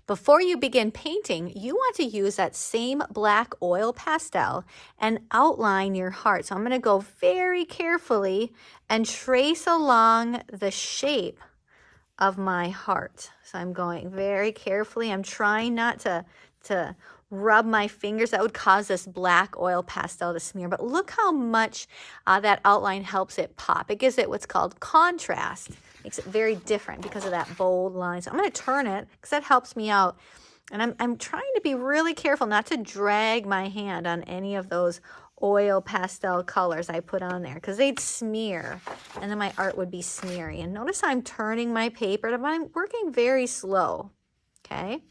Before you begin painting, you want to use that same black oil pastel and outline your heart. So I'm going to go very carefully and trace along the shape of my heart. So I'm going very carefully. I'm trying not to rub my fingers. That would cause this black oil pastel to smear. But look how much that outline helps it pop. It gives it what's called contrast. Makes it very different because of that bold line. So I'm going to turn it because that helps me out. And I'm trying to be really careful not to drag my hand on any of those oil pastel colors I put on there because they'd smear and then my art would be smeary. And notice I'm turning my paper, I'm working very slow, okay?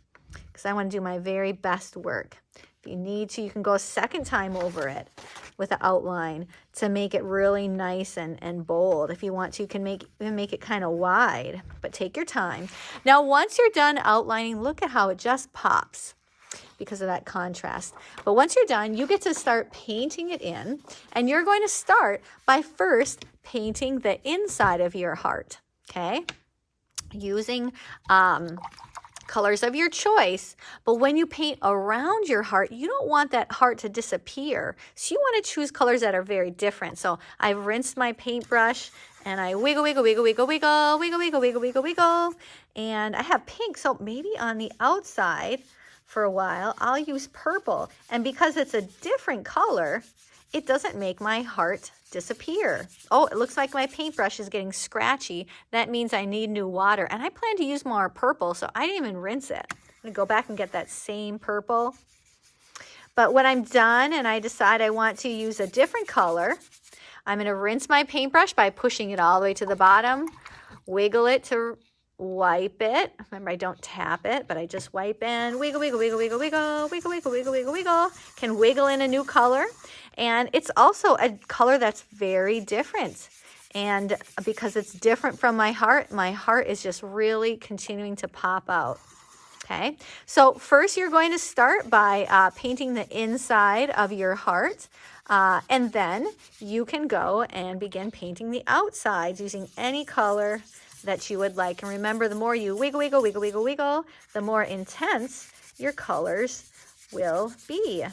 Because I want to do my very best work. If you need to, you can go a second time over it with the outline to make it really nice and bold. If you want to, you can even make it kind of wide, but take your time. Now, once you're done outlining, look at how it just pops because of that contrast. But once you're done, you get to start painting it in, and you're going to start by first painting the inside of your heart, okay? Using colors of your choice. But when you paint around your heart, you don't want that heart to disappear. So you want to choose colors that are very different. So I've rinsed my paintbrush and I wiggle, wiggle, wiggle, wiggle, wiggle, wiggle, wiggle, wiggle, wiggle, wiggle. And I have pink, so maybe on the outside for a while, I'll use purple. And because it's a different color, it doesn't make my heart disappear. Oh, it looks like my paintbrush is getting scratchy. That means I need new water. And I plan to use more purple, so I didn't even rinse it. I'm gonna go back and get that same purple. But when I'm done and I decide I want to use a different color, I'm gonna rinse my paintbrush by pushing it all the way to the bottom, wiggle it to wipe it. Remember, I don't tap it, but I just wipe and wiggle, wiggle, wiggle, wiggle, wiggle, wiggle, wiggle, wiggle, wiggle, wiggle. Can wiggle in a new color. And it's also a color that's very different. And because it's different from my heart is just really continuing to pop out. Okay, so first you're going to start by painting the inside of your heart. And then you can go and begin painting the outsides using any color that you would like. And remember, the more you wiggle, wiggle, wiggle, wiggle, wiggle, the more intense your colors will be.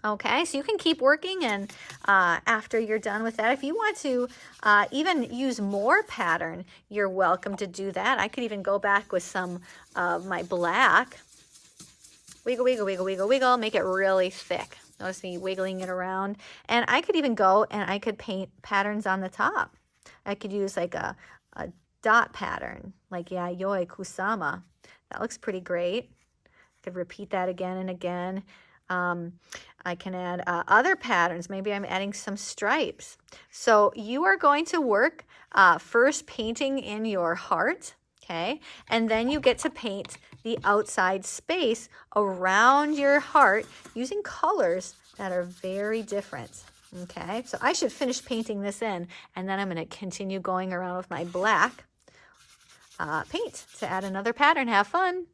Okay, so you can keep working, and after you're done with that, if you want to even use more pattern, you're welcome to do that. I could even go back with some of my black. Wiggle, wiggle, wiggle, wiggle, wiggle, make it really thick. Notice me wiggling it around. And I could even go and I could paint patterns on the top. I could use like a dot pattern, like Yayoi Kusama. That looks pretty great. I could repeat that again and again. I can add other patterns. Maybe I'm adding some stripes. So you are going to work first painting in your heart, okay? And then you get to paint the outside space around your heart using colors that are very different. Okay, so I should finish painting this in, and then I'm going to continue going around with my black paint to add another pattern. Have fun.